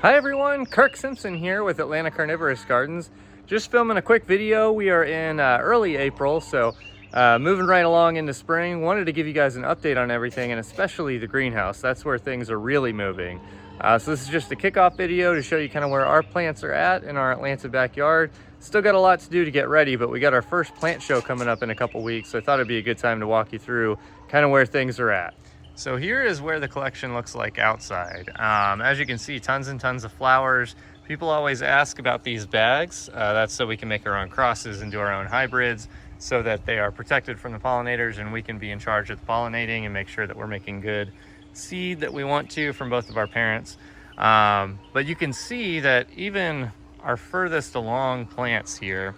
Hi everyone, Kirk Simpson here with Atlanta Carnivorous Gardens. Just filming a quick video. We are in early April, so moving right along into spring. Wanted to give you guys an update on everything, and especially the greenhouse. That's where things are really moving. So this is just a kickoff video to show you kind of where our plants are at in our Atlanta backyard. Still got a lot to do to get ready, but we got our first plant show coming up in a couple weeks, so I thought it'd be a good time to walk you through kind of where things are at. So here is where the collection looks like outside. As you can see, tons and tons of flowers. People always ask about these bags. That's so we can make our own crosses and do our own hybrids so that they are protected from the pollinators and we can be in charge of the pollinating and make sure that we're making good seed that we want to from both of our parents. But you can see that even our furthest along plants here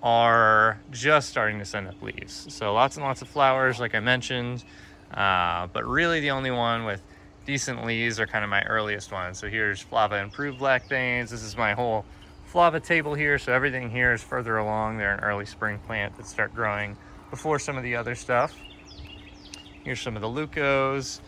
are just starting to send up leaves. So lots and lots of flowers, like I mentioned, but really the only one with decent leaves are kind of my earliest ones. So here's Flava Improved Black Veins. This is my whole Flava table here. So everything here is further along. They're an early spring plant that start growing before some of the other stuff. Here's some of the Leucos.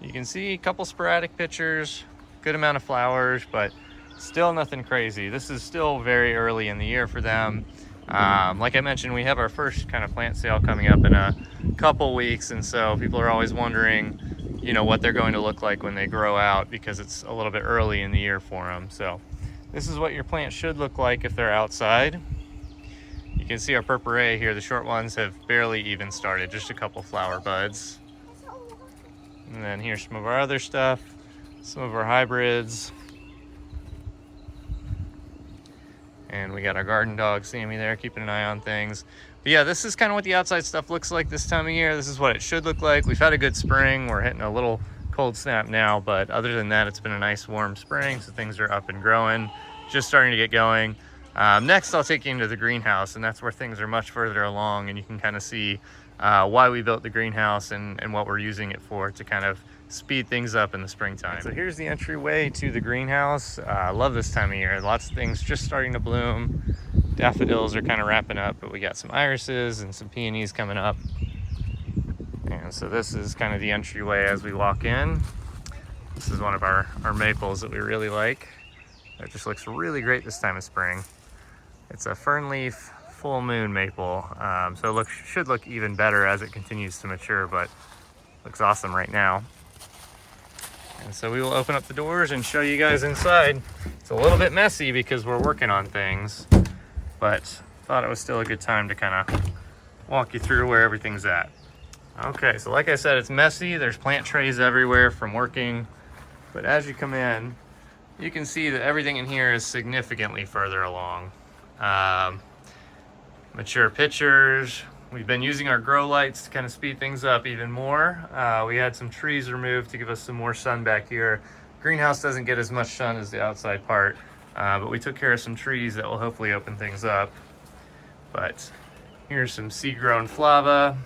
You can see a couple sporadic pictures, good amount of flowers, but still nothing crazy. This is still very early in the year for them. Like I mentioned, we have our first kind of plant sale coming up in a couple weeks, and so people are always wondering, you know, what they're going to look like when they grow out, because it's a little bit early in the year for them. So this is what your plant should look like if they're outside. You can see our purpurea here. The short ones have barely even started, just a couple flower buds. And then here's some of our other stuff, some of our hybrids. And we got our garden dog, Sammy, there, keeping an eye on things. But yeah, this is kind of what the outside stuff looks like this time of year. This is what it should look like. We've had a good spring. We're hitting a little cold snap now, but other than that, it's been a nice warm spring, so things are up and growing, just starting to get going. Next, I'll take you into the greenhouse, and that's where things are much further along, and you can kind of see why we built the greenhouse and what we're using it for to kind of speed things up in the springtime. So here's the entryway to the greenhouse. I love this time of year. Lots of things just starting to bloom. Daffodils are kind of wrapping up, but we got some irises and some peonies coming up. And so this is kind of the entryway as we walk in. This is one of our maples that we really like. It just looks really great this time of spring. It's a fern leaf full moon maple, so it should look even better as it continues to mature, but looks awesome right now. And so we will open up the doors and show you guys inside. It's a little bit messy because we're working on things, but thought it was still a good time to kind of walk you through where everything's at. Okay, so like I said, it's messy. There's plant trays everywhere from working, but as you come in, you can see that everything in here is significantly further along. Mature pitchers. We've been using our grow lights to kind of speed things up even more. We had some trees removed to give us some more sun back here. Greenhouse doesn't get as much sun as the outside part, but we took care of some trees that will hopefully open things up. But here's some seed-grown flava,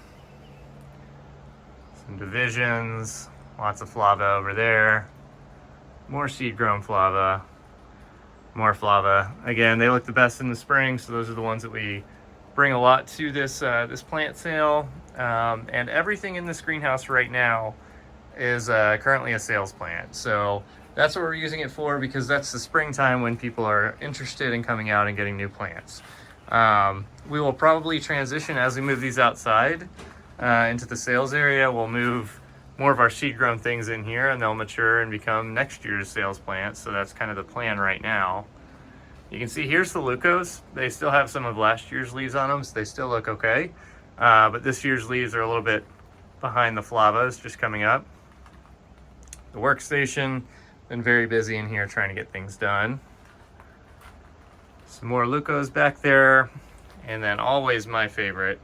some divisions, lots of flava over there, more seed-grown flava, more flava. Again, they look the best in the spring, so those are the ones that we bring a lot to this this plant sale, and everything in this greenhouse right now is currently a sales plant. So that's what we're using it for, because that's the springtime when people are interested in coming out and getting new plants. We will probably transition as we move these outside into the sales area. We'll move more of our seed grown things in here, and they'll mature and become next year's sales plants. So that's kind of the plan right now. You can see here's the Leucos. They still have some of last year's leaves on them, so they still look okay. But this year's leaves are a little bit behind the flavas, just coming up. The workstation, been very busy in here trying to get things done. Some more Leucos back there. And then always my favorite,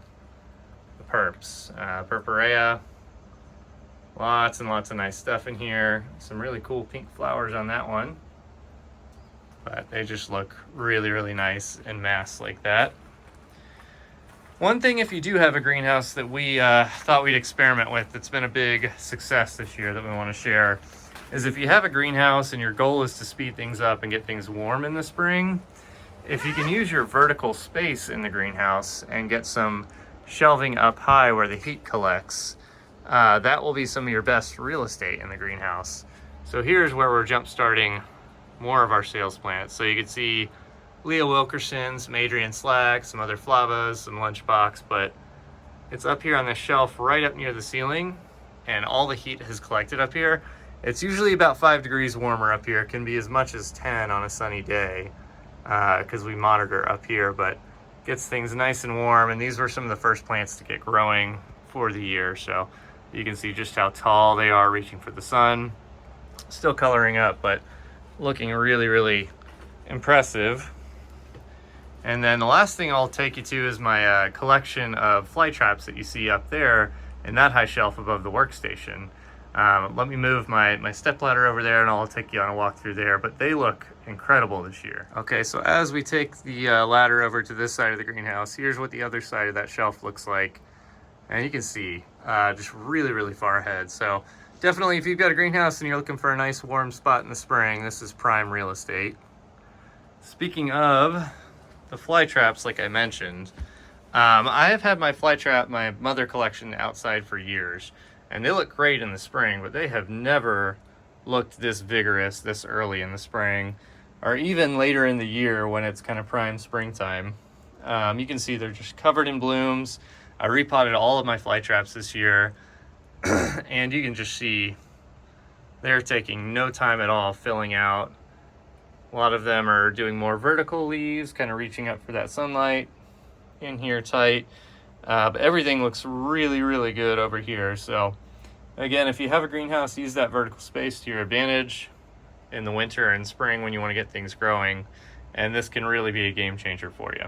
the Purps. Purpurea. Lots and lots of nice stuff in here. Some really cool pink flowers on that one. But they just look really, really nice in mass like that. One thing, if you do have a greenhouse that we thought we'd experiment with, that's been a big success this year that we want to share, is if you have a greenhouse and your goal is to speed things up and get things warm in the spring, if you can use your vertical space in the greenhouse and get some shelving up high where the heat collects, that will be some of your best real estate in the greenhouse. So here's where we're jump starting more of our sales plants. So you can see Leah Wilkerson, some Adrian Slack, some other Flavas, some Lunchbox, but it's up here on this shelf right up near the ceiling, and all the heat has collected up here. It's usually about 5 degrees warmer up here. It can be as much as 10 on a sunny day because we monitor up here, but gets things nice and warm. And these were some of the first plants to get growing for the year. So you can see just how tall they are, reaching for the sun. Still coloring up, but looking really, really impressive. And then the last thing I'll take you to is my collection of fly traps that you see up there in that high shelf above the workstation. Let me move my step ladder over there and I'll take you on a walk through there, but they look incredible this year. Okay, so as we take the ladder over to this side of the greenhouse, here's what the other side of that shelf looks like. And you can see just really, really far ahead. So definitely, if you've got a greenhouse and you're looking for a nice warm spot in the spring, this is prime real estate. Speaking of the fly traps, like I mentioned, I have had my fly trap, my mother collection outside for years, and they look great in the spring, but they have never looked this vigorous this early in the spring, or even later in the year when it's kind of prime springtime. You can see they're just covered in blooms. I repotted all of my fly traps this year, and you can just see they're taking no time at all filling out. A lot of them are doing more vertical leaves, kind of reaching up for that sunlight. In here tight, but everything looks really, really good over here. So again, if you have a greenhouse, use that vertical space to your advantage in the winter and spring when you want to get things growing, and this can really be a game changer for you.